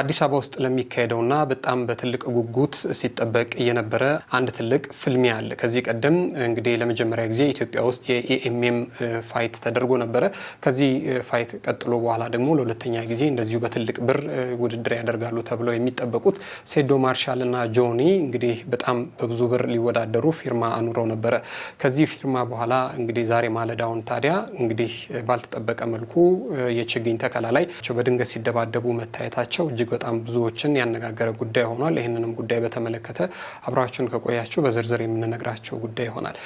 አዲስ አበባ ውስጥ ለሚካሄደውና በጣም በትልቅ ጉጉት ሲጠበቅ የነበረ አንድ ትልቅ ፍልሚያ አለ። ከዚህ ቀደም እንግዲህ ለመጀመሪያ ጊዜ ኢትዮጵያ ውስጥ የኤኤምኤም ፋይት ተደርጎ ነበረ። ከዚህ ፋይት ቀጥሎ በኋላ ደግሞ ለሁለተኛ ጊዜ እንደዚሁ በትልቅ ብር ውድድር ያደርጋሉ ተብለው የሚጠበቁት ሴዶ ማርሻል እና ጆኒ እንግዲህ በጣም በብዙ ብር ሊወዳደሩ ፊርማ አኑረው ነበረ። ከዚህ ፊርማ በኋላ እንግዲህ ዛሬ ማለዳውን ታዲያ እንግዲህ ባልተጠበቀ መልኩ የችግኝ ተከላ ላይ በድንገት ሲደባደቡ መታየታቸው እጅግ በጣም ብዙዎችን ያነጋገረ ጉዳይ ሆኗል። ይህንንም ጉዳይ በተመለከተ አብራችሁን ከቆያችሁ በዝርዝር የምንነግራቸው ጉዳይ ይሆናል።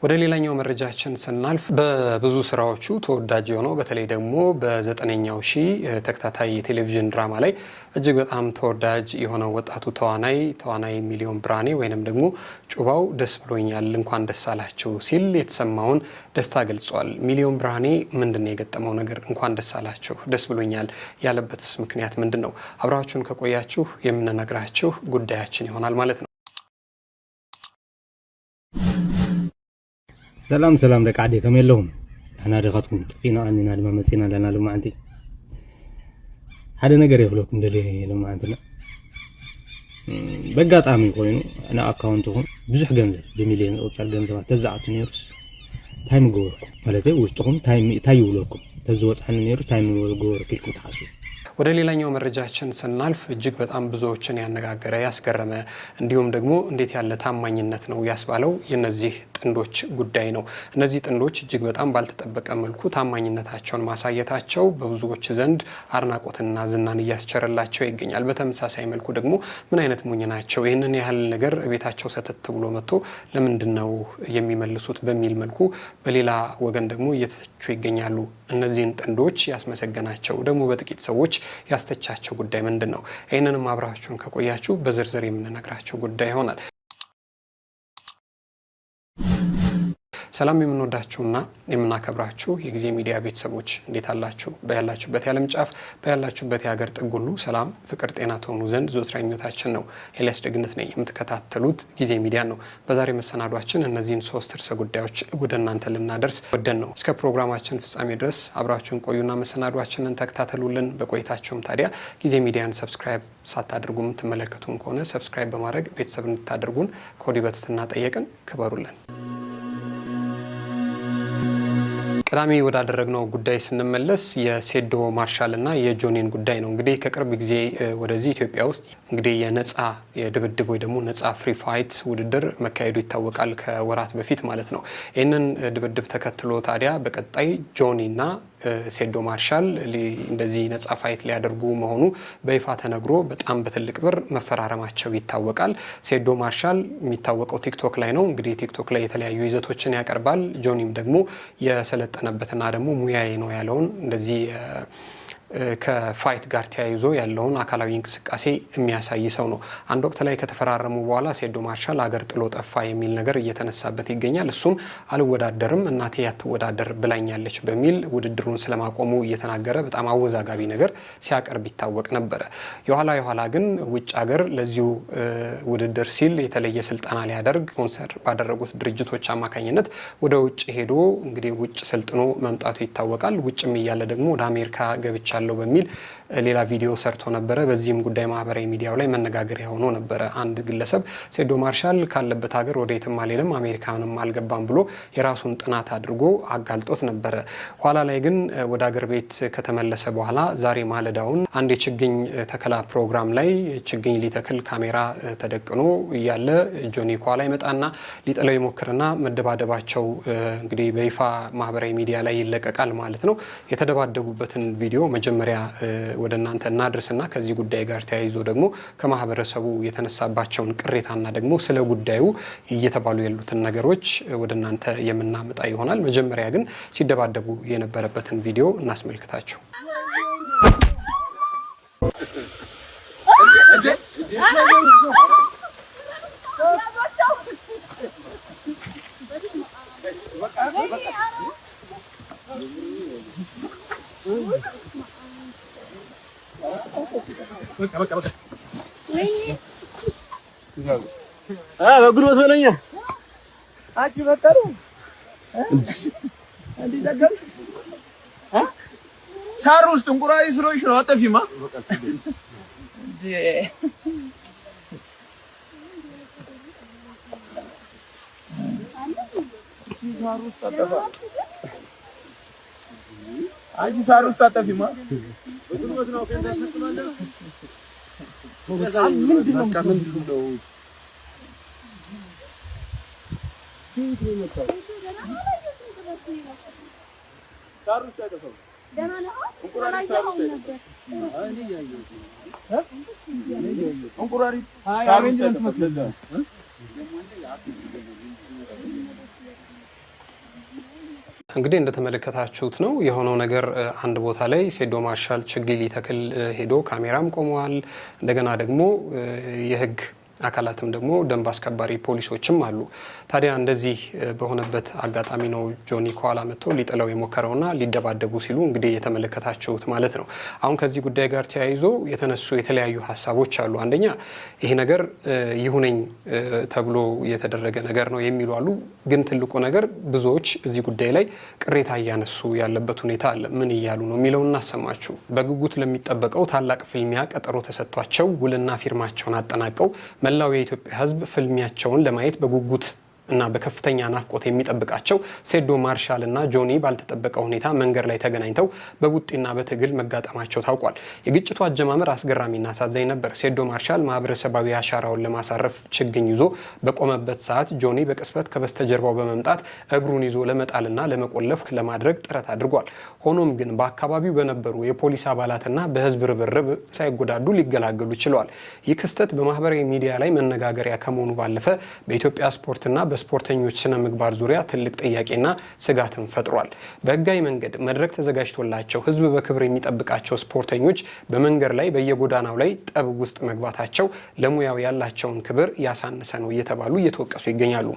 ወደ ሌላኛው መረጃችን ስናልፍ በብዙ ስራዎቹ ተወዳጅ የሆነው በተለይ ደግሞ በ9ኛው ሺህ ተከታታይ የቴሌቪዥን ድራማ ላይ እጅግ በጣም ተወዳጅ የሆነው ወጣቱ ተዋናይ ሚሊዮን ብርሃኔ ወይንም ደግሞ ጩባው ደስ ብሎኛል እንኳን ደስ አላችሁ ሲል የተሰማውን ደስታ ገልጿል። ሚሊዮን ብርሃኔ ምንድነው የገጠመው ነገር? እንኳን ደስ አላችሁ ደስ ብሎኛል ያለበትስ ምክንያት ምንድነው? አብራችሁን ከቆያችሁ የምንነግራችሁ ጉዳያችን ይሆናል ማለት ነው። ሰላም ደቂ ዓዲ ከመይ ኣለኹም? ኣና ደኻትኩም ጥፊና ኣኒና ድማ መፂና ኣለና ሎማዓንቲ ሓደ ነገር የብለኩም ደልየ ሎማዓንትና በጋጣሚ ኮይኑ ኣና ኣካውንትኩም ብዙሕ ገንዘብ ብሚልዮን ቁፅር ገንዘባት ተዛኣቱ ነይሩስ እንታይ ምገበርኩም ማለት ውሽጥኩም እንታይ ይብለኩም ተዝወፅሐኒ ነይሩስ እንታይ ምገበርኩ ኢልኩም ተሓስቡ። ወደ ሌላኛው መረጃችን ስናልፍ እጅግ በጣም ብዙዎችን ያነጋገረ ያስገረመ እንዲሁም ደግሞ እንዴት ያለ ታማኝነት ነው ያስባለው የነዚህ ጥንዶች ጉዳይ ነው። እነዚህ ጥንዶች እጅግ በጣም ባልተጠበቀ መልኩ ታማኝነታቸውን ማሳየታቸው በብዙዎች ዘንድ አድናቆትና ዝናን እያስቸረላቸው ይገኛል። በተመሳሳይ መልኩ ደግሞ ምን አይነት ሞኝ ናቸው ይህንን ያህል ነገር ቤታቸው ሰተት ብሎ መጥቶ ለምንድነው የሚመልሱት በሚል መልኩ በሌላ ወገን ደግሞ እየተቹ ይገኛሉ። እነዚህን ጥንዶች ያስመሰገናቸው ደግሞ በጥቂት ሰዎች ያስተቻቸው ጉዳይ ምንድነው? ይህንንም አብራችሁን ከቆያችሁ በዝርዝር የምንነግራቸው ጉዳይ ይሆናል። ሰላም የምንወዳችሁና የምናከብራችሁ የጊዜ ሚዲያ ቤተሰቦች እንዴት አላችሁ? በያላችሁበት የዓለም ጫፍ በያላችሁበት የሀገር ጥግ ሁሉ ሰላም፣ ፍቅር፣ ጤና ትሆኑ ዘንድ ዘወትር ምኞታችን ነው። ኤልያስ ደግነት ነኝ። የምትከታተሉት ጊዜ ሚዲያ ነው። በዛሬ መሰናዷችን እነዚህን 3 ርዕሰ ጉዳዮች ወደ እናንተ ልናደርስ ወደን ነው። እስከ ፕሮግራማችን ፍጻሜ ድረስ አብራችሁን ቆዩና መሰናዷችንን ተከታተሉልን። በቆይታችሁም ታዲያ ጊዜ ሚዲያን ሰብስክራይብ ሳታደርጉ የምትመለከቱን ከሆነ ሰብስክራይብ በማድረግ ቤተሰብ እንድታደርጉን ከወዲህ በትህትና ጠየቅን። ክበሩልን። ቀዳሚ ወዳደረግነው ጉዳይ ስንመለስ የሴዶ ማርሻል እና የጆኒን ጉዳይ ነው። እንግዲህ ከቅርብ ጊዜ ወደዚህ ኢትዮጵያ ውስጥ እንግዲህ የነጻ የድብድብ ወይ ደግሞ ነጻ ፍሪ ፋይት ውድድር መካሄዱ ይታወቃል፣ ከወራት በፊት ማለት ነው። ይህንን ድብድብ ተከትሎ ታዲያ በቀጣይ ጆኒና ሴዶ ማርሻል እንደዚህ ነጻ ፋይት ሊያደርጉ መሆኑ በይፋ ተነግሮ በጣም በትልቅ ብር መፈራረማቸው ይታወቃል። ሴዶ ማርሻል የሚታወቀው ቲክቶክ ላይ ነው። እንግዲህ ቲክቶክ ላይ የተለያዩ ይዘቶችን ያቀርባል። ጆኒም ደግሞ የሰለጠነበትና ደግሞ ሙያዬ ነው ያለውን እንደዚህ ከፋይት ጋር ተያይዞ ያለውን አካላዊ እንቅስቃሴ የሚያሳይ ሰው ነው። አንድ ወቅት ላይ ከተፈራረሙ በኋላ ሴዶ ማርሻል አገር ጥሎ ጠፋ የሚል ነገር እየተነሳበት ይገኛል። እሱም አልወዳደርም እናቴ ያትወዳደር ብላኛለች በሚል ውድድሩን ስለማቆሙ እየተናገረ በጣም አወዛጋቢ ነገር ሲያቀርብ ይታወቅ ነበረ። የኋላ ግን ውጭ ሀገር ለዚሁ ውድድር ሲል የተለየ ስልጠና ሊያደርግ ስፖንሰር ባደረጉት ድርጅቶች አማካኝነት ወደ ውጭ ሄዶ እንግዲህ ውጭ ስልጥኖ መምጣቱ ይታወቃል። ውጭም እያለ ደግሞ ወደ አሜሪካ ገብቻ በሚል ሌላ ቪዲዮ ሰርቶ ነበረ። በዚህም ጉዳይ ማህበራዊ ሚዲያው ላይ መነጋገሪያ ሆኖ ነበረ። አንድ ግለሰብ ሴዶ ማርሻል ካለበት ሀገር ወደ የትም አልሄደም አሜሪካንም አልገባም ብሎ የራሱን ጥናት አድርጎ አጋልጦት ነበረ። ኋላ ላይ ግን ወደ ሀገር ቤት ከተመለሰ በኋላ ዛሬ ማለዳውን አንድ የችግኝ ተከላ ፕሮግራም ላይ ችግኝ ሊተክል ካሜራ ተደቅኖ እያለ ጆኒ ኳላ ይመጣና ሊጥለው ይሞክርና መደባደባቸው እንግዲህ በይፋ ማህበራዊ ሚዲያ ላይ ይለቀቃል ማለት ነው። የተደባደቡበትን ቪዲዮ መጀመሪያ ወደ እናንተ እናድርስና ከዚህ ጉዳይ ጋር ተያይዞ ደግሞ ከማህበረሰቡ የተነሳባቸውን ቅሬታና ደግሞ ስለ ጉዳዩ እየተባሉ ያሉትን ነገሮች ወደ እናንተ የምናመጣ ይሆናል። መጀመሪያ ግን ሲደባደቡ የነበረበትን ቪዲዮ እናስመልክታችሁ። በግሮት በለኛ አቺ በቀሩ እንዴ ደገም ሳር ውስጥ እንቁራሪ ስለሆንሽ ነው አጠፊማ አጂ ሳር ውስጥ አጠፊማ በግሮት ነው ከእንዳሰጥማለህ ምንድነው እንግዲህ እንደተመለከታችሁት ነው የሆነው ነገር። አንድ ቦታ ላይ ሴዶ ማርሻል ችግኝ ሊተክል ሄዶ ካሜራም ቆመዋል። እንደገና ደግሞ የህግ አካላትም ደግሞ ደንብ አስከባሪ ፖሊሶችም አሉ። ታዲያ እንደዚህ በሆነበት አጋጣሚ ነው ጆኒ ከኋላ መጥቶ ሊጥለው የሞከረውና ሊደባደቡ ሲሉ እንግዲህ የተመለከታችሁት ማለት ነው። አሁን ከዚህ ጉዳይ ጋር ተያይዞ የተነሱ የተለያዩ ሀሳቦች አሉ። አንደኛ ይሄ ነገር ይሁነኝ ተብሎ የተደረገ ነገር ነው የሚሉ አሉ። ግን ትልቁ ነገር ብዙዎች እዚህ ጉዳይ ላይ ቅሬታ እያነሱ ያለበት ሁኔታ አለ። ምን እያሉ ነው የሚለውን እናሰማችሁ። በጉጉት ለሚጠበቀው ታላቅ ፍልሚያ ቀጠሮ ተሰጥቷቸው ውልና ፊርማቸውን አጠናቀው መላው የኢትዮጵያ ሕዝብ ፍልሚያቸውን ለማየት በጉጉት እና በከፍተኛ ናፍቆት የሚጠብቃቸው ሴዶ ማርሻል እና ጆኒ ባልተጠበቀ ሁኔታ መንገድ ላይ ተገናኝተው በቡጢና በትግል መጋጠማቸው ታውቋል። የግጭቱ አጀማመር አስገራሚና አሳዛኝ ነበር። ሴዶ ማርሻል ማህበረሰባዊ አሻራውን ለማሳረፍ ችግኝ ይዞ በቆመበት ሰዓት ጆኒ በቅስበት ከበስተጀርባው በመምጣት እግሩን ይዞ ለመጣልና ለመቆለፍ ለማድረግ ጥረት አድርጓል። ሆኖም ግን በአካባቢው በነበሩ የፖሊስ አባላትና በህዝብ ርብርብ ሳይጎዳዱ ሊገላገሉ ችለዋል። ይህ ክስተት በማህበራዊ ሚዲያ ላይ መነጋገሪያ ከመሆኑ ባለፈ በኢትዮጵያ ስፖርትና በስፖርተኞች ስነ ምግባር ዙሪያ ትልቅ ጥያቄና ስጋትን ፈጥሯል። በህጋዊ መንገድ መድረክ ተዘጋጅቶላቸው ህዝብ በክብር የሚጠብቃቸው ስፖርተኞች በመንገድ ላይ በየጎዳናው ላይ ጠብ ውስጥ መግባታቸው ለሙያው ያላቸውን ክብር ያሳነሰ ነው እየተባሉ እየተወቀሱ ይገኛሉ።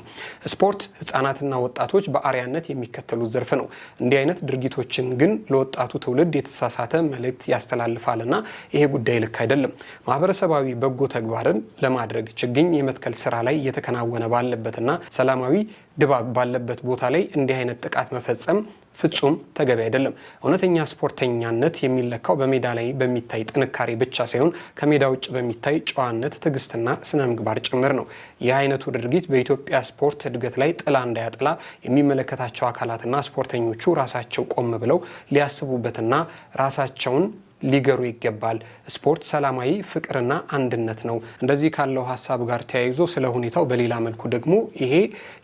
ስፖርት ህጻናትና ወጣቶች በአርያነት የሚከተሉት ዘርፍ ነው። እንዲህ አይነት ድርጊቶችን ግን ለወጣቱ ትውልድ የተሳሳተ መልእክት ያስተላልፋልና ይሄ ጉዳይ ልክ አይደለም። ማህበረሰባዊ በጎ ተግባርን ለማድረግ ችግኝ የመትከል ስራ ላይ እየተከናወነ ባለበትና ሰላማዊ ድባብ ባለበት ቦታ ላይ እንዲህ አይነት ጥቃት መፈጸም ፍጹም ተገቢ አይደለም። እውነተኛ ስፖርተኛነት የሚለካው በሜዳ ላይ በሚታይ ጥንካሬ ብቻ ሳይሆን ከሜዳ ውጭ በሚታይ ጨዋነት፣ ትዕግስትና ስነ ምግባር ጭምር ነው። ይህ አይነቱ ድርጊት በኢትዮጵያ ስፖርት እድገት ላይ ጥላ እንዳያጥላ የሚመለከታቸው አካላትና ስፖርተኞቹ ራሳቸው ቆም ብለው ሊያስቡበትና ራሳቸውን ሊገሩ ይገባል። ስፖርት ሰላማዊ ፍቅርና አንድነት ነው። እንደዚህ ካለው ሀሳብ ጋር ተያይዞ ስለ ሁኔታው በሌላ መልኩ ደግሞ ይሄ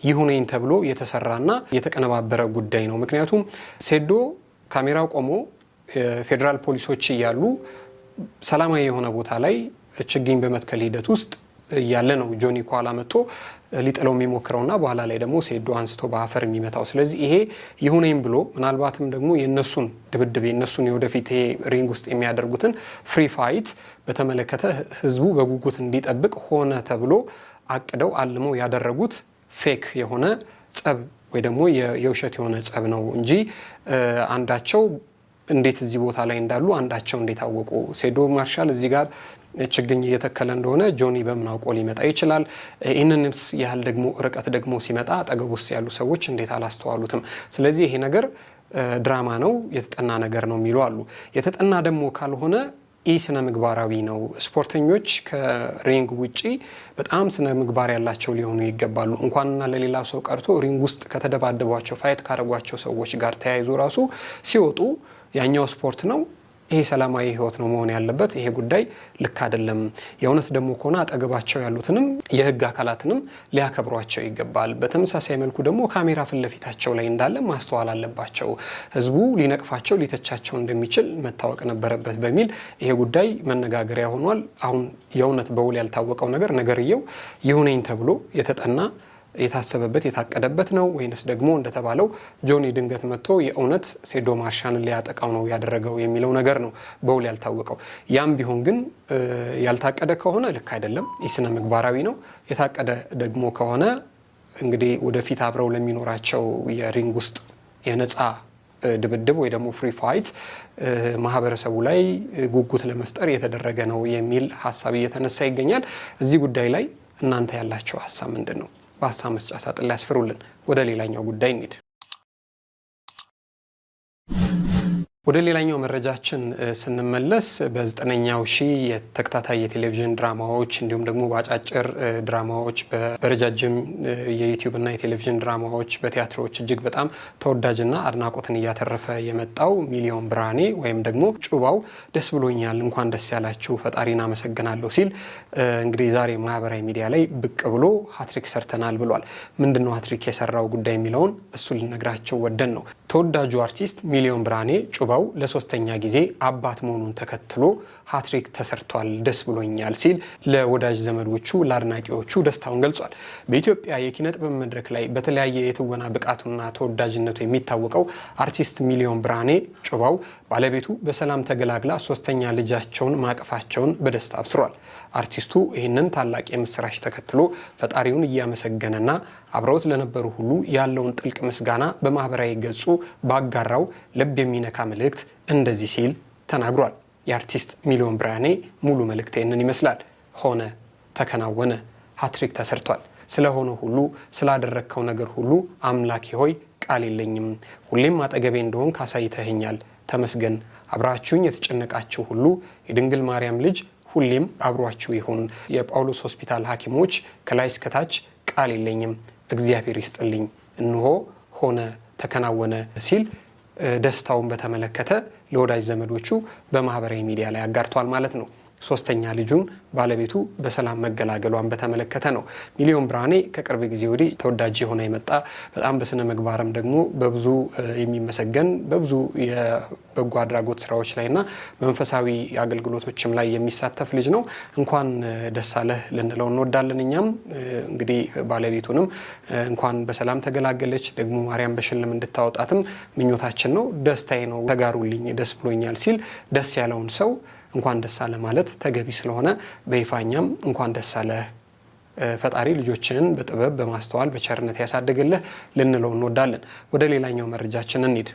ይሁነኝ ተብሎ የተሰራና የተቀነባበረ ጉዳይ ነው። ምክንያቱም ሴዶ ካሜራው ቆሞ ፌዴራል ፖሊሶች እያሉ ሰላማዊ የሆነ ቦታ ላይ ችግኝ በመትከል ሂደት ውስጥ ያለ ነው ጆኒ ከኋላ መጥቶ ሊጥለው የሚሞክረውና በኋላ ላይ ደግሞ ሴዶ አንስቶ በአፈር የሚመታው። ስለዚህ ይሄ ይሁነኝ ብሎ ምናልባትም ደግሞ የነሱን ድብድብ የነሱን የወደፊት ይሄ ሪንግ ውስጥ የሚያደርጉትን ፍሪ ፋይት በተመለከተ ህዝቡ በጉጉት እንዲጠብቅ ሆነ ተብሎ አቅደው አልመው ያደረጉት ፌክ የሆነ ጸብ ወይ ደግሞ የውሸት የሆነ ጸብ ነው እንጂ አንዳቸው እንዴት እዚህ ቦታ ላይ እንዳሉ አንዳቸው እንዴት አወቁ? ሴዶ ማርሻል እዚህ ጋር ችግኝ እየተከለ እንደሆነ ጆኒ በምን አውቆ ሊመጣ ይችላል? ይህንንስ ያህል ደግሞ ርቀት ደግሞ ሲመጣ አጠገቡ ውስጥ ያሉ ሰዎች እንዴት አላስተዋሉትም? ስለዚህ ይሄ ነገር ድራማ ነው፣ የተጠና ነገር ነው የሚሉ አሉ። የተጠና ደግሞ ካልሆነ ይህ ስነ ምግባራዊ ነው። ስፖርተኞች ከሪንግ ውጪ በጣም ስነ ምግባር ያላቸው ሊሆኑ ይገባሉ። እንኳንና ለሌላ ሰው ቀርቶ ሪንግ ውስጥ ከተደባደቧቸው ፋይት ካደረጓቸው ሰዎች ጋር ተያይዞ ራሱ ሲወጡ ያኛው ስፖርት ነው፣ ይሄ ሰላማዊ ህይወት ነው መሆን ያለበት። ይሄ ጉዳይ ልክ አይደለም። የእውነት ደግሞ ከሆነ አጠገባቸው ያሉትንም የህግ አካላትንም ሊያከብሯቸው ይገባል። በተመሳሳይ መልኩ ደግሞ ካሜራ ፊት ለፊታቸው ላይ እንዳለ ማስተዋል አለባቸው። ህዝቡ ሊነቅፋቸው ሊተቻቸው እንደሚችል መታወቅ ነበረበት በሚል ይሄ ጉዳይ መነጋገሪያ ሆኗል። አሁን የእውነት በውል ያልታወቀው ነገር ነገርየው ይሁነኝ ተብሎ የተጠና የታሰበበት የታቀደበት ነው ወይንስ ደግሞ እንደተባለው ጆኒ ድንገት መጥቶ የእውነት ሴዶ ማርሻልን ሊያጠቃው ነው ያደረገው የሚለው ነገር ነው በውል ያልታወቀው። ያም ቢሆን ግን ያልታቀደ ከሆነ ልክ አይደለም፣ የስነ ምግባራዊ ነው። የታቀደ ደግሞ ከሆነ እንግዲህ ወደፊት አብረው ለሚኖራቸው የሪንግ ውስጥ የነፃ ድብድብ ወይ ደግሞ ፍሪ ፋይት ማህበረሰቡ ላይ ጉጉት ለመፍጠር የተደረገ ነው የሚል ሀሳብ እየተነሳ ይገኛል። እዚህ ጉዳይ ላይ እናንተ ያላችሁ ሀሳብ ምንድን ነው? በሀሳብ መስጫ ሳጥን ላይ ያስፍሩልን። ወደ ሌላኛው ጉዳይ እንሂድ። ወደ ሌላኛው መረጃችን ስንመለስ በ9ኛው ሺህ የተከታታይ የቴሌቪዥን ድራማዎች እንዲሁም ደግሞ በአጫጭር ድራማዎች በረጃጅም የዩቲዩብ እና የቴሌቪዥን ድራማዎች በቲያትሮች እጅግ በጣም ተወዳጅና አድናቆትን እያተረፈ የመጣው ሚሊዮን ብርሃኔ ወይም ደግሞ ጩባው ደስ ብሎኛል፣ እንኳን ደስ ያላችሁ፣ ፈጣሪን አመሰግናለሁ ሲል እንግዲህ ዛሬ ማህበራዊ ሚዲያ ላይ ብቅ ብሎ ሀትሪክ ሰርተናል ብሏል። ምንድነው ሀትሪክ የሰራው ጉዳይ የሚለውን እሱ ልነግራቸው ወደን ነው። ተወዳጁ አርቲስት ሚሊዮን ብርሃኔ ጩባው ለሶስተኛ ጊዜ አባት መሆኑን ተከትሎ ሃትሪክ ተሰርቷል፣ ደስ ብሎኛል ሲል ለወዳጅ ዘመዶቹ ለአድናቂዎቹ ደስታውን ገልጿል። በኢትዮጵያ የኪነ ጥበብ መድረክ ላይ በተለያየ የትወና ብቃቱና ተወዳጅነቱ የሚታወቀው አርቲስት ሚሊዮን ብርሃኔ ጩባው ባለቤቱ በሰላም ተገላግላ ሶስተኛ ልጃቸውን ማቀፋቸውን በደስታ አብስሯል። አርቲስቱ ይህንን ታላቅ የምስራች ተከትሎ ፈጣሪውን እያመሰገነና አብረውት ለነበሩ ሁሉ ያለውን ጥልቅ ምስጋና በማህበራዊ ገጹ ባጋራው ልብ የሚነካ መልእክት እንደዚህ ሲል ተናግሯል። የአርቲስት ሚሊዮን ብርሃኔ ሙሉ መልእክት ይህንን ይመስላል። ሆነ፣ ተከናወነ፣ ሃትሪክ ተሰርቷል። ስለሆነ ሁሉ ስላደረግከው ነገር ሁሉ አምላኬ ሆይ ቃል የለኝም። ሁሌም አጠገቤ እንደሆን ካሳይተኸኛል፣ ተመስገን። አብራችሁኝ የተጨነቃችሁ ሁሉ የድንግል ማርያም ልጅ ሁሌም አብሯችሁ ይሁን። የጳውሎስ ሆስፒታል ሐኪሞች ከላይ እስከታች ቃል የለኝም፣ እግዚአብሔር ይስጥልኝ። እንሆ ሆነ፣ ተከናወነ ሲል ደስታውን በተመለከተ ለወዳጅ ዘመዶቹ በማህበራዊ ሚዲያ ላይ አጋርቷል ማለት ነው። ሶስተኛ ልጁን ባለቤቱ በሰላም መገላገሏን በተመለከተ ነው። ሚሊዮን ብርሃኔ ከቅርብ ጊዜ ወዲህ ተወዳጅ የሆነ የመጣ በጣም በስነ ምግባርም ደግሞ በብዙ የሚመሰገን በብዙ የበጎ አድራጎት ስራዎች ላይና መንፈሳዊ አገልግሎቶችም ላይ የሚሳተፍ ልጅ ነው። እንኳን ደስ አለህ ልንለው እንወዳለን። እኛም እንግዲህ ባለቤቱንም እንኳን በሰላም ተገላገለች፣ ደግሞ ማርያም በሽልም እንድታወጣትም ምኞታችን ነው። ደስታዬ ነው፣ ተጋሩልኝ፣ ደስ ብሎኛል ሲል ደስ ያለውን ሰው እንኳን ደስ አለ ማለት ተገቢ ስለሆነ በይፋኛም እንኳን ደስ አለ፣ ፈጣሪ ልጆችን በጥበብ በማስተዋል በቸርነት ያሳድግልህ ልንለው እንወዳለን። ወደ ሌላኛው መረጃችን እንሂድ።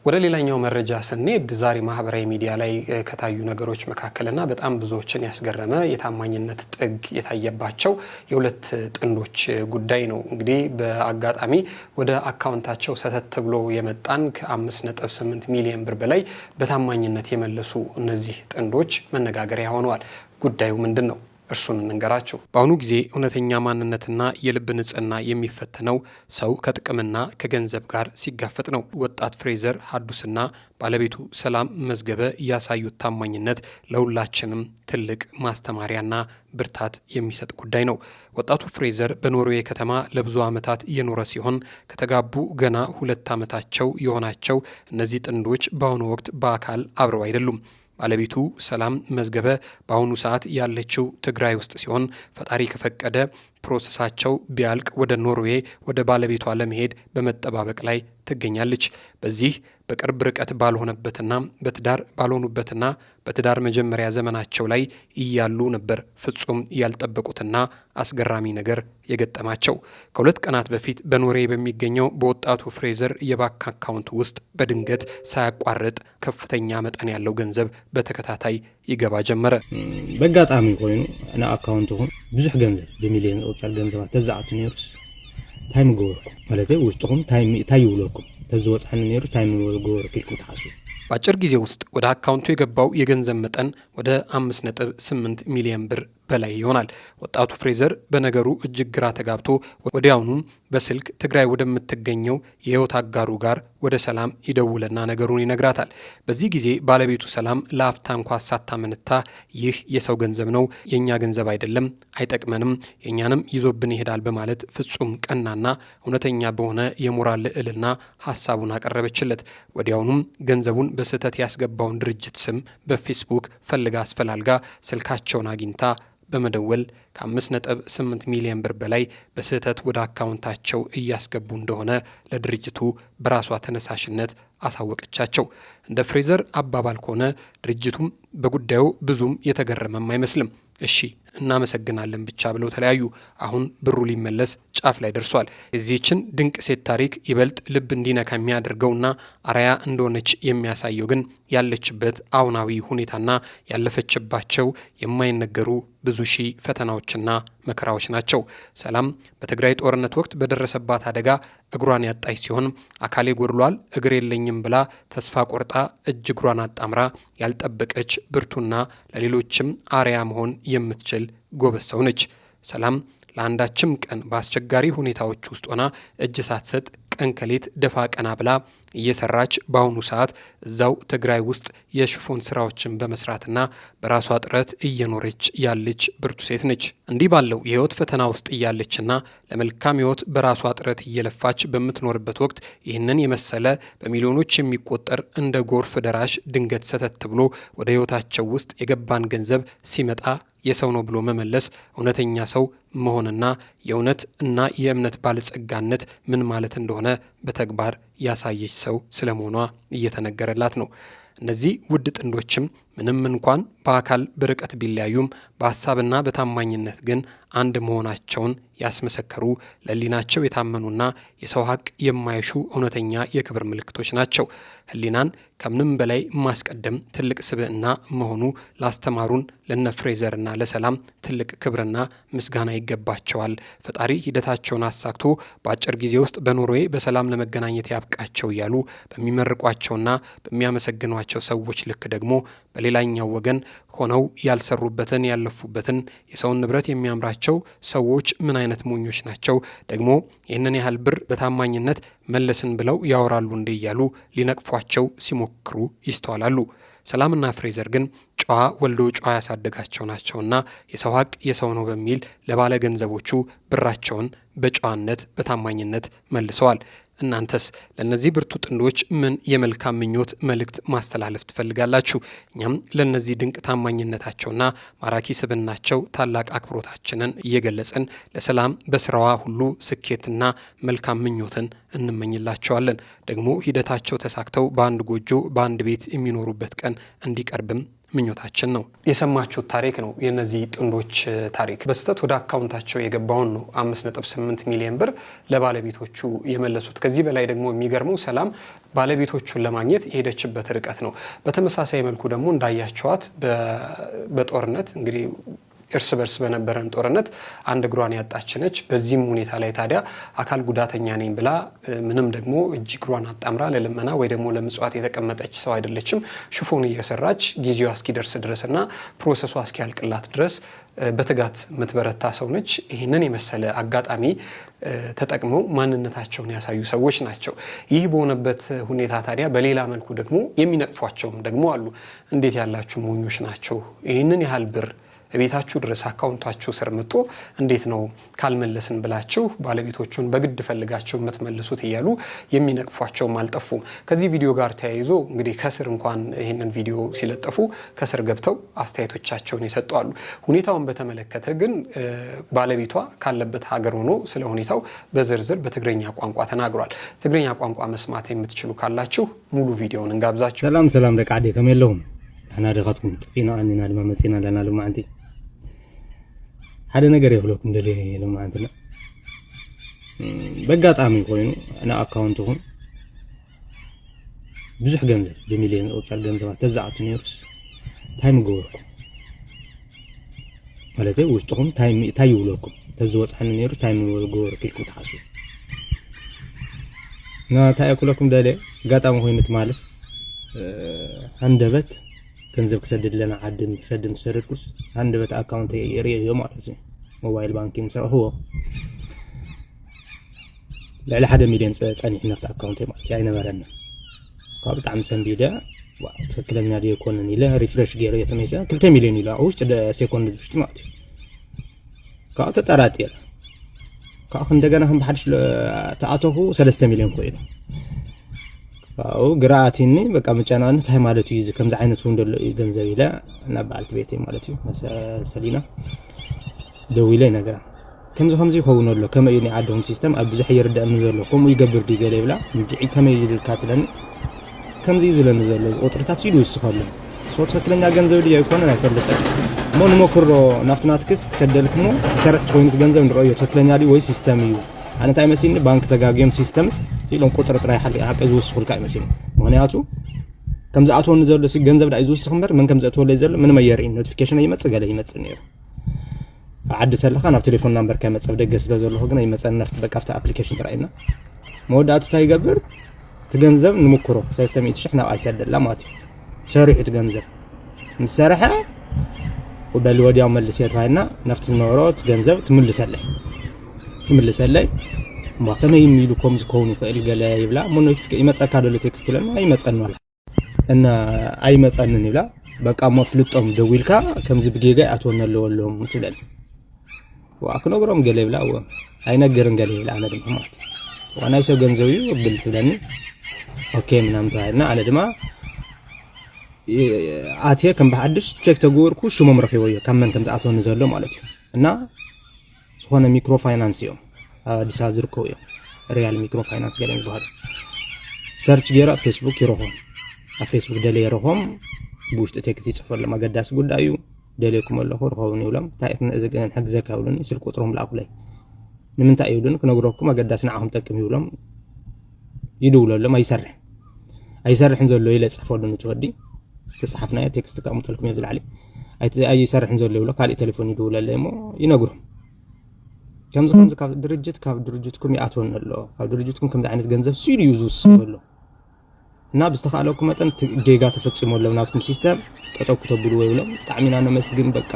ወደ ሌላኛው መረጃ ስንሄድ ዛሬ ማህበራዊ ሚዲያ ላይ ከታዩ ነገሮች መካከልና በጣም ብዙዎችን ያስገረመ የታማኝነት ጥግ የታየባቸው የሁለት ጥንዶች ጉዳይ ነው። እንግዲህ በአጋጣሚ ወደ አካውንታቸው ሰተት ብሎ የመጣን ከ5.8 ሚሊዮን ብር በላይ በታማኝነት የመለሱ እነዚህ ጥንዶች መነጋገሪያ ሆነዋል። ጉዳዩ ምንድን ነው? እርሱን እንንገራቸው። በአሁኑ ጊዜ እውነተኛ ማንነትና የልብ ንጽህና የሚፈተነው ሰው ከጥቅምና ከገንዘብ ጋር ሲጋፈጥ ነው። ወጣት ፍሬዘር ሀዱስና ባለቤቱ ሰላም መዝገበ ያሳዩት ታማኝነት ለሁላችንም ትልቅ ማስተማሪያና ብርታት የሚሰጥ ጉዳይ ነው። ወጣቱ ፍሬዘር በኖርዌይ ከተማ ለብዙ ዓመታት የኖረ ሲሆን ከተጋቡ ገና 2 ዓመታቸው የሆናቸው እነዚህ ጥንዶች በአሁኑ ወቅት በአካል አብረው አይደሉም። ባለቤቱ ሰላም መዝገበ በአሁኑ ሰዓት ያለችው ትግራይ ውስጥ ሲሆን ፈጣሪ ከፈቀደ ፕሮሰሳቸው ቢያልቅ ወደ ኖርዌይ ወደ ባለቤቷ ለመሄድ በመጠባበቅ ላይ ትገኛለች። በዚህ በቅርብ ርቀት ባልሆነበትና በትዳር ባልሆኑበትና በትዳር መጀመሪያ ዘመናቸው ላይ እያሉ ነበር ፍጹም ያልጠበቁትና አስገራሚ ነገር የገጠማቸው። ከ2 ቀናት በፊት በኖርዌይ በሚገኘው በወጣቱ ፍሬዘር የባንክ አካውንት ውስጥ በድንገት ሳያቋርጥ ከፍተኛ መጠን ያለው ገንዘብ በተከታታይ ይገባ ጀመረ። በአጋጣሚ ኮይኑ እና አካውንቱ ብዙሕ ገንዘብ በሚሊዮን ቁፅር ገንዘባት ተዛዕቱ ነይሩስ ታይም ገበርኩ ማለት ውስጥኩም ታይም ይውለኩም ተዝወፅሐኒ ነይሩ ታይም ገበርኩ ኢልኩም ተሓስቡ። በአጭር ጊዜ ውስጥ ወደ አካውንቱ የገባው የገንዘብ መጠን ወደ 5.8 ሚሊዮን ብር በላይ ይሆናል። ወጣቱ ፍሬዘር በነገሩ እጅግ ግራ ተጋብቶ ወዲያውኑም በስልክ ትግራይ ወደምትገኘው የህይወት አጋሩ ጋር ወደ ሰላም ይደውልና ነገሩን ይነግራታል። በዚህ ጊዜ ባለቤቱ ሰላም ለአፍታ እንኳ ሳታመነታ ይህ የሰው ገንዘብ ነው፣ የእኛ ገንዘብ አይደለም፣ አይጠቅመንም፣ የእኛንም ይዞብን ይሄዳል በማለት ፍጹም ቀናና እውነተኛ በሆነ የሞራል ልዕልና ሀሳቡን አቀረበችለት። ወዲያውኑም ገንዘቡን በስህተት ያስገባውን ድርጅት ስም በፌስቡክ ፈልጋ አስፈላልጋ ስልካቸውን አግኝታ በመደወል ከ5.8 ሚሊዮን ብር በላይ በስህተት ወደ አካውንታቸው እያስገቡ እንደሆነ ለድርጅቱ በራሷ ተነሳሽነት አሳወቀቻቸው። እንደ ፍሬዘር አባባል ከሆነ ድርጅቱም በጉዳዩ ብዙም የተገረመም አይመስልም። እሺ እናመሰግናለን ብቻ ብለው ተለያዩ። አሁን ብሩ ሊመለስ ጫፍ ላይ ደርሷል። የዚህችን ድንቅ ሴት ታሪክ ይበልጥ ልብ እንዲነካ የሚያደርገውና አርአያ እንደሆነች የሚያሳየው ግን ያለችበት አሁናዊ ሁኔታና ያለፈችባቸው የማይነገሩ ብዙ ሺህ ፈተናዎችና መከራዎች ናቸው። ሰላም በትግራይ ጦርነት ወቅት በደረሰባት አደጋ እግሯን ያጣች ሲሆን አካሌ ጎድሏል፣ እግር የለኝም ብላ ተስፋ ቆርጣ እጅ እግሯን አጣምራ ያልጠበቀች ብርቱና ለሌሎችም አርአያ መሆን የምትችል ጎበዝ ሰው ነች። ሰላም ለአንዳችም ቀን በአስቸጋሪ ሁኔታዎች ውስጥ ሆና እጅ ሳትሰጥ ቀን ከሌት ደፋ ቀና ብላ እየሰራች በአሁኑ ሰዓት እዛው ትግራይ ውስጥ የሽፎን ስራዎችን በመስራትና በራሷ ጥረት እየኖረች ያለች ብርቱ ሴት ነች። እንዲህ ባለው የህይወት ፈተና ውስጥ እያለችና ለመልካም ህይወት በራሷ ጥረት እየለፋች በምትኖርበት ወቅት ይህንን የመሰለ በሚሊዮኖች የሚቆጠር እንደ ጎርፍ ደራሽ ድንገት ሰተት ብሎ ወደ ህይወታቸው ውስጥ የገባን ገንዘብ ሲመጣ የሰው ነው ብሎ መመለስ እውነተኛ ሰው መሆንና የእውነት እና የእምነት ባለጸጋነት ምን ማለት እንደሆነ በተግባር ያሳየች ሰው ስለመሆኗ እየተነገረላት ነው። እነዚህ ውድ ጥንዶችም ምንም እንኳን በአካል በርቀት ቢለያዩም በሀሳብና በታማኝነት ግን አንድ መሆናቸውን ያስመሰከሩ ለህሊናቸው የታመኑና የሰው ሀቅ የማይሹ እውነተኛ የክብር ምልክቶች ናቸው። ህሊናን ከምንም በላይ ማስቀደም ትልቅ ስብዕና መሆኑ ላስተማሩን ለነ ፍሬዘርና ለሰላም ትልቅ ክብርና ምስጋና ይገባቸዋል። ፈጣሪ ሂደታቸውን አሳክቶ በአጭር ጊዜ ውስጥ በኖርዌይ በሰላም ለመገናኘት ያብቃቸው እያሉ በሚመርቋቸውና በሚያመሰግኗቸው ሰዎች ልክ ደግሞ በሌላኛው ወገን ሆነው ያልሰሩበትን ያለፉበትን የሰውን ንብረት የሚያምራቸው ሰዎች ምን አይነት ሞኞች ናቸው? ደግሞ ይህንን ያህል ብር በታማኝነት መለስን ብለው ያወራሉ እንዴ እያሉ ሊነቅፏቸው ሲሞክሩ ይስተዋላሉ። ሰላምና ፍሬዘር ግን ጨዋ ወልዶ ጨዋ ያሳደጋቸው ናቸውና የሰው ሀቅ የሰው ነው በሚል ለባለ ገንዘቦቹ ብራቸውን በጨዋነት በታማኝነት መልሰዋል። እናንተስ ለነዚህ ብርቱ ጥንዶች ምን የመልካም ምኞት መልእክት ማስተላለፍ ትፈልጋላችሁ? እኛም ለነዚህ ድንቅ ታማኝነታቸውና ማራኪ ስብዕናቸው ታላቅ አክብሮታችንን እየገለጽን ለሰላም በስራዋ ሁሉ ስኬትና መልካም ምኞትን እንመኝላቸዋለን። ደግሞ ሂደታቸው ተሳክተው በአንድ ጎጆ በአንድ ቤት የሚኖሩበት ቀን እንዲቀርብም ምኞታችን ነው። የሰማችሁት ታሪክ ነው የነዚህ ጥንዶች ታሪክ። በስተት ወደ አካውንታቸው የገባውን ነው 5.8 ሚሊዮን ብር ለባለቤቶቹ የመለሱት። ከዚህ በላይ ደግሞ የሚገርመው ሰላም ባለቤቶቹን ለማግኘት የሄደችበት ርቀት ነው። በተመሳሳይ መልኩ ደግሞ እንዳያቸዋት በጦርነት እንግዲህ እርስ በርስ በነበረን ጦርነት አንድ እግሯን ያጣች ነች። በዚህም ሁኔታ ላይ ታዲያ አካል ጉዳተኛ ነኝ ብላ ምንም ደግሞ እጅ እግሯን አጣምራ ለልመና ወይ ደግሞ ለምጽዋት የተቀመጠች ሰው አይደለችም። ሽፎን እየሰራች ጊዜዋ እስኪደርስ ድረስና ፕሮሰሷ እስኪያልቅላት ድረስ በትጋት የምትበረታ ሰው ነች። ይህንን የመሰለ አጋጣሚ ተጠቅመው ማንነታቸውን ያሳዩ ሰዎች ናቸው። ይህ በሆነበት ሁኔታ ታዲያ በሌላ መልኩ ደግሞ የሚነቅፏቸውም ደግሞ አሉ። እንዴት ያላችሁ ሞኞች ናቸው! ይህንን ያህል ብር ቤታችሁ ድረስ አካውንታችሁ ስር መጥቶ እንዴት ነው ካልመለስን ብላችሁ ባለቤቶቹን በግድ ፈልጋችሁ የምትመልሱት እያሉ የሚነቅፏቸውም አልጠፉም። ከዚህ ቪዲዮ ጋር ተያይዞ እንግዲህ ከስር እንኳን ይህንን ቪዲዮ ሲለጥፉ ከስር ገብተው አስተያየቶቻቸውን ይሰጣሉ። ሁኔታውን በተመለከተ ግን ባለቤቷ ካለበት ሀገር ሆኖ ስለ ሁኔታው በዝርዝር በትግረኛ ቋንቋ ተናግሯል። ትግረኛ ቋንቋ መስማት የምትችሉ ካላችሁ ሙሉ ቪዲዮውን እንጋብዛችሁ። ሰላም ደቂ ዓዲ ከም የለውም አና ደኻትኩም ጥፊና አኒና ድማ መጽና ለና ለማንቲ ሓደ ነገር ይብለኩም ደለ ለማንትና በጋጣሚ ኮይኑ አና አካውንቱን ብዙሕ ገንዘብ በሚሊዮን ወጻል ገንዘባት ተዛዕቱ ነርስ ታይም ጎርኩ ማለት ውስጥኩም ታይም ይውለኩም ተዝወጽሐን ነርስ ታይም ጎር ክልኩ ተሓሱ ና ታይኩለኩም ደለ ጋጣሚ ኮይኑት ማለት አንደበት ገንዘብ ከሰደድ ለና ዓድም ከሰድም ሰደድኩስ አንደበት አካውንት የሪዮ ማለት ነው ሞባይል ባንኪንግ ሰው ለዓለ 1 ሚሊዮን ጸኒሕ ነፍት አካውንት ማለት አይነበረና ካብ በጣም ሰንዲዳ ትክክለኛ ዲኮንን ኢለ ሪፍሬሽ ገረ የተመሰ 2 ሚሊዮን ኢላ ውስጥ ለሴኮንድ ውስጥ ማለት ካብ ተጠራጥየለ ካብ እንደገና هم بحدش ተአተሁ 3 ሚሊዮን ኮይኑ አው ግራቲኒ በቃ መጫናን ታይ ማለት ይዝ ከምዛ አይነቱ እንደለ ገንዘብ ይላ እና ባልት ቤቴ ማለት ነው ሰሊና ደውይለ ነገራ ከምዚ ሆኖሎ ከመይኒ ዓዶም ሲስተም አብዝሕ ይርዳን ዘሎ ኮሙ ይገብር ዲገለ ይብላ እንጂ ከመይ ይልካትለን ከምዚ ይዝለን ዘሎ ቁጥርታት ሲሉ ይስኻሉ ሶት ትክክለኛ ገንዘብ ዲያ ይኮነ አይፈልጠ مو نمكرو نفتنات كس كسدلك مو سرت وين تجنزب نرأيه تطلعني عليه وي سيستميو أنا تاي مسين بانك تجاجيم سيستمز سيلهم قطرة رايح حق يزوس خل كاي مسين مهنياتو كم زعتوا نزل لسه جنزب ده يزوس خمر من كم زعتوا اللي زل من ما يرين نوتيفيكيشن يمتص قال يمتص نير عد سلخ أنا بتليفون نمبر كم تصب دقس لزول هو جنا يمتص نفط بكافة أبليكيشن تراينا مودات تاي جبر تجنزب نمكرو سيستم يتشحنا أي سد لا ماتي شارع تجنزب مسرحة وبالودي عمل لسيات هاينا نفط النورات جنزب تملس عليه ما كان يميلو كومز كوني قال يبلا مو نوتيفيكيشن يمتص كادو تكست لنا يمتص نولا እና አይመጻንን ይብላ በቃ መፍልጦም ደውልካ ከምዚ በጌጋ አትወነለውለውም ትለን ወአክኖግሮም ገለ ይብላ አይነገርን ገለ ይብላ አነ ደም ማለት ዋናይ ሰው ገንዘው ይብል ትለን ኦኬ ምናምን ታይና አለ ደማ አትየ ከም በሐድሽ ቼክ ተጎርኩ ሽሞ ምረፍ ይወየ ካመን ከም ዛአትወን ዘሎ ማለት እና ሶሆነ ሚክሮ ፋይናንስ ይው አዲስ አዝርኮ ይው ሪያል ሚክሮ ፋይናንስ ገለ ይባል ሰርች ገራ ፌስቡክ ይሮሆም ፌስቡክ ደለየረሆም ቡሽት ቴክስት ይጽፈር ለማገዳስ ጉዳዩ ደለይኩም ለሆ ረሆውን ይውለም ታይክን እዘገን حግዘካ ብሉን ስልክ ቁጥሩም ላቁ ላይ ምን ታይውልን ከነግሮኩም ማገዳስና አሁን ጠቅም ይውለም ይደውለለም አይሰርሕን ዘሎ ይለጽፈሉን ትወዲ ተጻሐፍና ቴክስት ካሙተልኩም ይዝላል አይሰርሕን ዘሎ ይውለ ካሊ ቴሌፎን ይደውለለሞ ይነግሩ ከምዝኩም ካብ ድርጅትኩም ያአቶን ኣሎ ካብ ድርጅትኩም ከምዛ አይነት ገንዘብ ሲሉ ዩዙስ ዘሎ እና በስተኻለኩም መጠን ዴጋ ተፈጽሞ ለናትኩም ሲስተም ተጠቁ ተብሉ ወይለም ታዕሚና ነው መስግን በቃ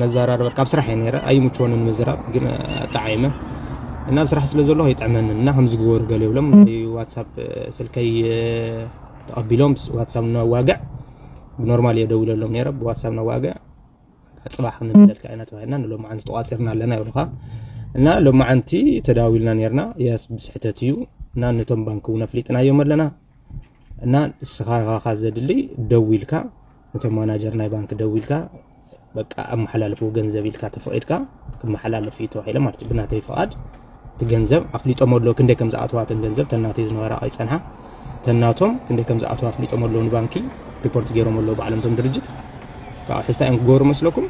መዛራር በቃ በስራህ የነረ አይሙቾንን መዝራብ ግን ጣዓይመ እና በስራህ ስለዘሎ ይጣመንና هم ዝግወር ገለ ይውለም ዋትስአፕ ስልከይ ተቀቢሎም ዋትስአፕ ነው ዋጋዕ ኖርማሊ የደውለሎም ነረ በዋትስአፕ ነው ዋጋዕ ጽባህ እንበልካ አይነት ዋይና ነው ማዓን ተዋጽርና ለና ይውልካ እና ለማዓንቲ ተዳዊልና ነርና ያስብስሕተትዩ እና ነቶም ባንኩ ነፍሊጥና የመለና እና ስኻኻ ካዘድሊ ደውልካ ነቶም ማናጀር ናይ ባንክ ደውልካ በቃ አመሐላልፉ ገንዘብ ይልካ ተፈቂድካ ከመሐላልፉ ይተዋይለ ማለት ብናተይ ፈቃድ ትገንዘብ አፍሊጦ ሞሎ ክንደ ከም ዘአቷትን ገንዘብ ተናተይ ዝነበራ አይጸንሐ ተናቶም ክንደ ከም ዘአቷ አፍሊጦ ሞሎ ባንኪ ሪፖርት ገይሮ ሞሎ ባዓለምቶም ድርጅት ካ ሕስታን ጎር መስለኩም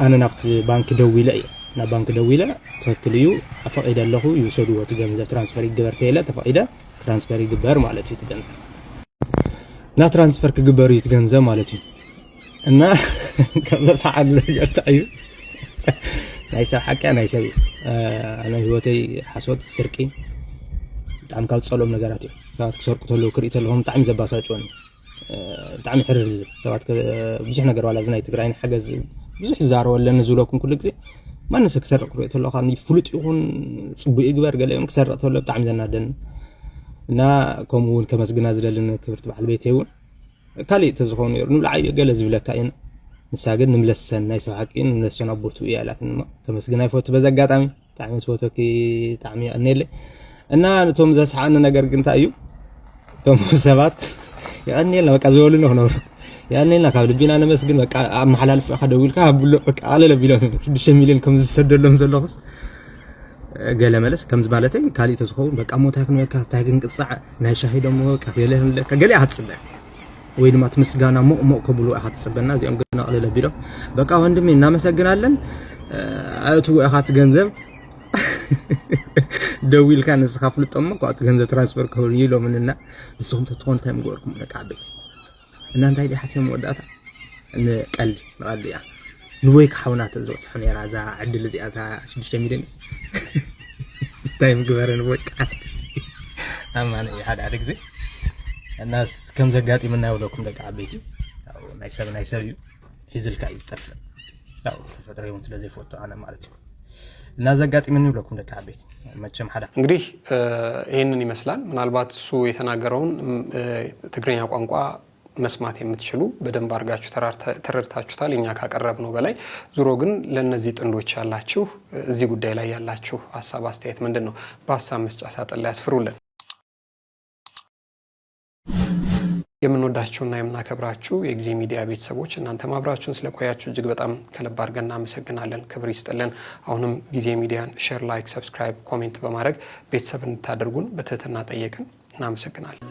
አነ ናፍት ባንክ ደውለ ና ባንክ ደውለ ተክልዩ አፈቂደ ለኹ ይውሰዱ ገንዘብ ትራንስፈር ይገበርተይለ ተፈቂደ ትራንስፈር ይግበር ማለት ይትገንዘብ ና ትራንስፈር ከግበር ይትገንዘብ ማለት እና ከዛ ሰዓት ነገር ታዩ ናይሳ ሐቃ ናይሳ አና ህይወተይ ሐሶት ስርቂ በጣም ካብ ጸሎም ነገራት እዩ ሰባት ክሰርቁ ተለው ክሪት ተለዎም በጣም ዘባሳጮን በጣም ሕርር ዝብል ሰባት ብዙሕ ነገር ዋላ ዝናይ ትግራይን ሓገዝ ብዙሕ ዛረወለን ዝብለኩም ኩሉ ግዜ ማንሰ ክሰርቅ ክሪት ተለው ካኒ ፍሉጥ ይኹን ጽቡቕ ይግበር ገለም ክሰርቅ ተለው በጣም ዘናደን እና ኮሙን ከመስግና ዝደልን ክብርት በዓል ቤቴውን ካሊ ተዝኾኑ ይሩ ንብላዓይ ገለ ዝብለካ ኢና ንሳግን ንምለሰን ናይ ሰው ሐቂን ንምለሰን አቦቱ ያላትና ከመስግና ይፎት በዘጋጣሚ ታዕመስ ፎቶኪ ታዕሚ አንኔለ እና ነቶም ዘሳዓነ ነገር ግን ታዩ ቶም ሰባት ያንኔለ በቃ ዘወልን ነው ያንኔለ ካብ ልቢና ነመስግን በቃ አመሐላልፍ ካደውልካ ብሎ በቃ አለ ለቢለው 6 ሚሊዮን ከም ዝሰደሎም ዘለኹስ ገለ መለስ ከምዝ ማለተይ ካሊ ተዝኸውን በቃ ሞታክ ነው ታግን ቅጻዕ ናይ ሻሂ ደሞ ካገለ ለካ ገለ አትጽበ ወይ ድማ ተመስጋና ሞቅ ከብሎ አትጽበና እዚኦም ገና አለ ለቢለው በቃ ወንድሜ እናመሰግናለን አቱ አኻት ገንዘብ ደውልካ ንስኻፍልጦም ቋት ገንዘብ ትራንስፈር ከሆነ ይሎምንና እሱም ተጥቆን ታይም ጎርኩም በቃ ቤት እናንተ አይዲ ሐሰም ወዳታ ቀልዲ ማልያ ንወይ ካውናት ዘጽሕ ነራ ዛ ዕድል ዚአታ 6 ሚሊዮን ታይም ግበረን ወቃ አማነ ይሓድ አድግዚ الناس كم زقاتي منا ولكم دقع بيتي او نايسب يزلك يطرف ያው ተፈጥሮውን ስለዚህ ፎቶ አነ ማለት ነው እና ዘጋጥ ምን ይብለኩም ደካ ቤት መቼም ሐዳ እንግዲህ ይሄንን ይመስላል ምናልባት እሱ የተናገረውን ትግርኛ ቋንቋ መስማት የምትችሉ በደንብ አርጋችሁ ተረድታችሁታል እኛ ካቀረብነው በላይ ዙሮ ግን ለነዚህ ጥንዶች ያላችሁ እዚህ ጉዳይ ላይ ያላችሁ ሐሳብ አስተያየት ምንድነው በሐሳብ መስጫ ሳጥን ላይ አስፍሩልን የምንወዳችሁና የምናከብራችሁ የጊዜ ሚዲያ ቤተሰቦች እናንተ ማብራችሁን ስለቆያችሁ እጅግ በጣም ከልብ አድርገን እናመሰግናለን ክብር ይስጥልን አሁንም ጊዜ ሚዲያን ሼር ላይክ ሰብስክራይብ ኮሜንት በማድረግ ቤተሰብ እንድታደርጉን በትህትና ጠየቅን እናመሰግናለን